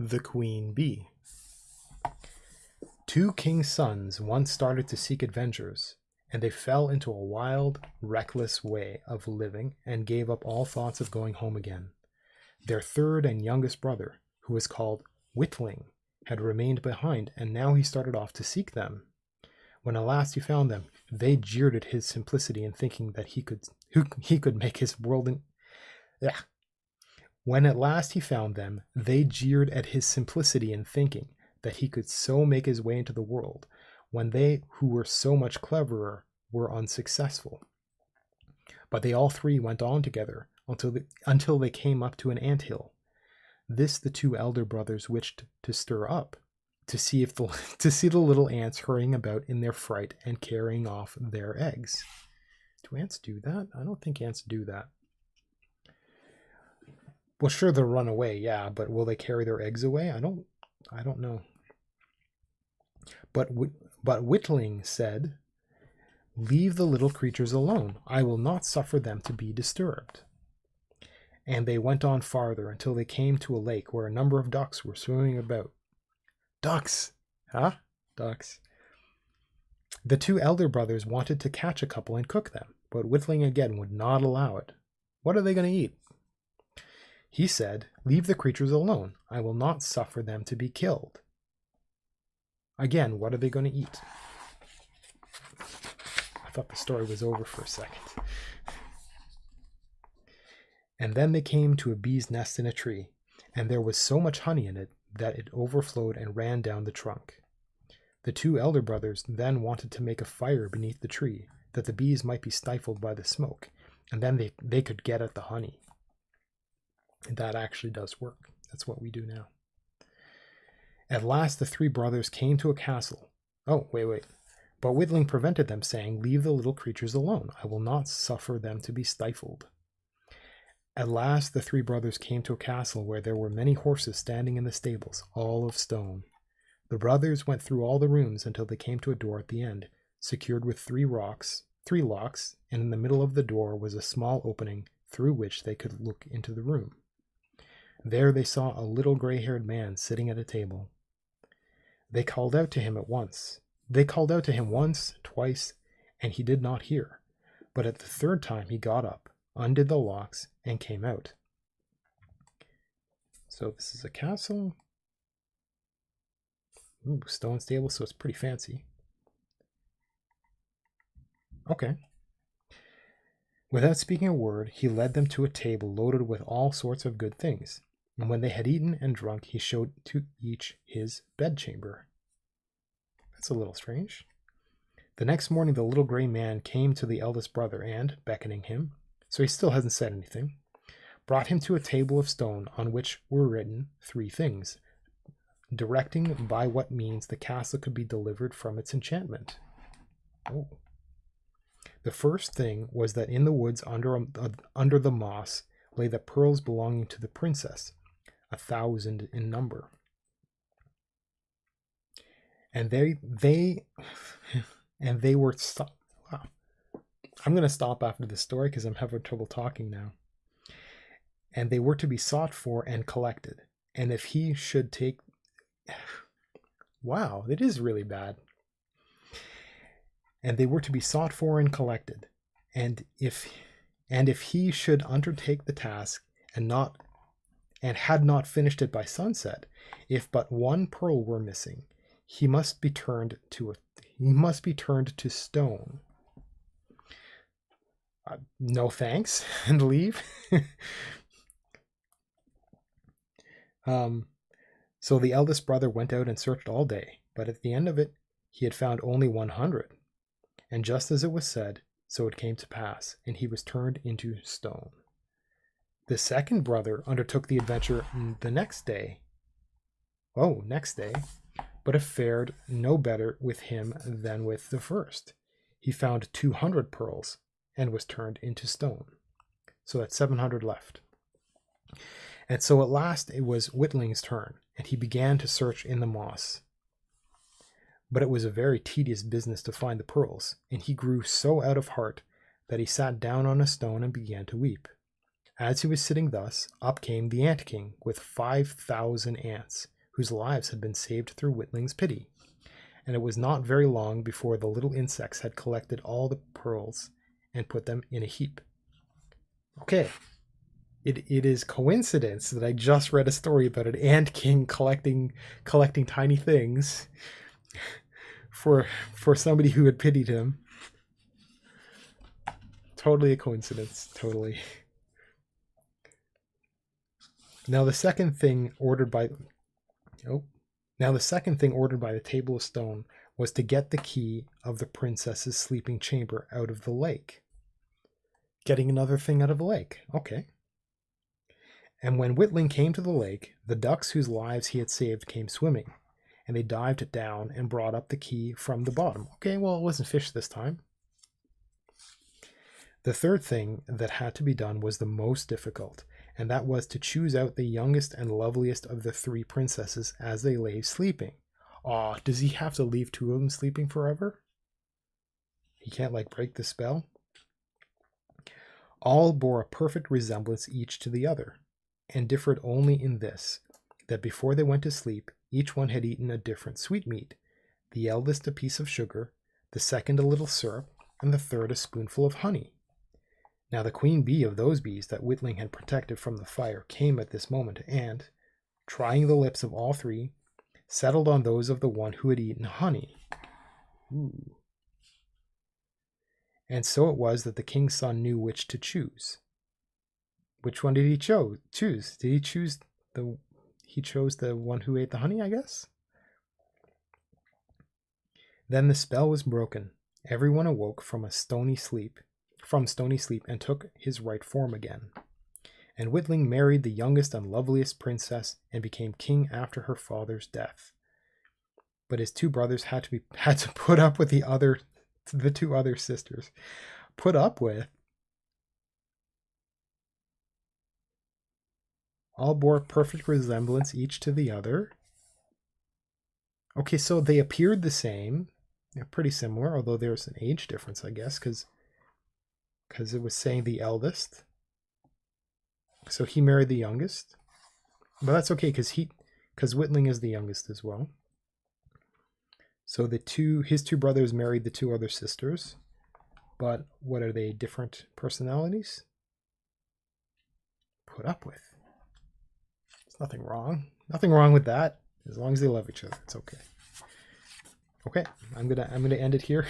The Queen Bee. Two kings' sons once started to seek adventures, and they fell into a wild, reckless way of living and gave up all thoughts of going home again. Their third and youngest brother, who was called Whitling, had remained behind, and now he started off to seek them. When at last he found them, they jeered at his simplicity in thinking that he could make his world in. Yeah. When at last he found them, they jeered at his simplicity in thinking that he could so make his way into the world, when they who were so much cleverer were unsuccessful. But they all three went on together until they came up to an ant-hill. This the two elder brothers wished to stir up, to see the little ants hurrying about in their fright and carrying off their eggs. Do ants do that? I don't think ants do that. Well, sure, they'll run away, yeah, but will they carry their eggs away? I don't know. But Whitling said, "Leave the little creatures alone. I will not suffer them to be disturbed." And they went on farther until they came to a lake where a number of ducks were swimming about. Ducks! Huh? Ducks. The two elder brothers wanted to catch a couple and cook them, but Whitling again would not allow it. What are they going to eat? He said, "Leave the creatures alone. I will not suffer them to be killed." Again, what are they going to eat? I thought the story was over for a second. And then they came to a bee's nest in a tree, and there was so much honey in it that it overflowed and ran down the trunk. The two elder brothers then wanted to make a fire beneath the tree, that the bees might be stifled by the smoke, and then they could get at the honey. And that actually does work. That's what we do now. At last the three brothers came to a castle. Oh, wait. But Whitling prevented them, saying, "Leave the little creatures alone. I will not suffer them to be stifled." At last the three brothers came to a castle where there were many horses standing in the stables, all of stone. The brothers went through all the rooms until they came to a door at the end, secured with three locks, and in the middle of the door was a small opening through which they could look into the room. There they saw a little gray-haired man sitting at a table. They called out to him once, twice, and he did not hear. But at the third time he got up, undid the locks, and came out. So this is a castle. Ooh, stone stable, so it's pretty fancy. Okay. Without speaking a word, he led them to a table loaded with all sorts of good things. And when they had eaten and drunk, he showed to each his bedchamber. That's a little strange. The next morning, the little gray man came to the eldest brother and, beckoning him, so he still hasn't said anything, brought him to a table of stone on which were written three things, directing by what means the castle could be delivered from its enchantment. Oh. The first thing was that in the woods under the moss lay the pearls belonging to the princess, 1,000 in number. And they were wow. I'm going to stop after this story because I'm having trouble talking now. And they were to be sought for and collected. And if he should take... Wow, it is really bad. And they were to be sought for and collected. And if he should undertake the task and had not finished it by sunset, if but one pearl were missing, he must be turned to stone. No thanks, and leave. So the eldest brother went out and searched all day, but at the end of it, he had found only 100. And just as it was said, so it came to pass, and he was turned into stone. The second brother undertook the adventure the next day. Oh, next day. But it fared no better with him than with the first. He found 200 pearls and was turned into stone. So that's 700 left. And so at last it was Whitling's turn, and he began to search in the moss. But it was a very tedious business to find the pearls, and he grew so out of heart that he sat down on a stone and began to weep. As he was sitting thus, up came the Ant King with 5,000 ants, whose lives had been saved through Whitling's pity. And it was not very long before the little insects had collected all the pearls and put them in a heap. Okay, it is coincidence that I just read a story about an ant king collecting tiny things for somebody who had pitied him. Totally a coincidence, totally. Now the second thing ordered by the table of stone was to get the key of the princess's sleeping chamber out of the lake. Getting another thing out of the lake. Okay. And when Whitling came to the lake, the ducks whose lives he had saved came swimming, and they dived down and brought up the key from the bottom. Okay, well, it wasn't fish this time. The third thing that had to be done was the most difficult, and that was to choose out the youngest and loveliest of the 3 princesses as they lay sleeping. Aw, does he have to leave 2 of them sleeping forever? He can't, break the spell? All bore a perfect resemblance each to the other, and differed only in this, that before they went to sleep, each one had eaten a different sweetmeat, the eldest a piece of sugar, the second a little syrup, and the third a spoonful of honey. Now the queen bee of those bees that Whitling had protected from the fire came at this moment, and, trying the lips of all 3, settled on those of the one who had eaten honey. Ooh. And so it was that the king's son knew which to choose. Which one did he choose? Did he choose he chose the one who ate the honey, I guess? Then the spell was broken. Everyone awoke from stony sleep and took his right form again. And Whitling married the youngest and loveliest princess and became king after her father's death. But his 2 brothers had to put up with the 2 other sisters. Put up with? All bore perfect resemblance each to the other. Okay, so they appeared the same. They're pretty similar, although there's an age difference, I guess, because it was saying the eldest. So he married the youngest. But that's okay, because Whitling is the youngest as well. So his 2 brothers married the 2 other sisters. But what are they? Different personalities? Put up with. Nothing wrong. Nothing wrong with that. As long as they love each other, it's okay. Okay, I'm gonna end it here.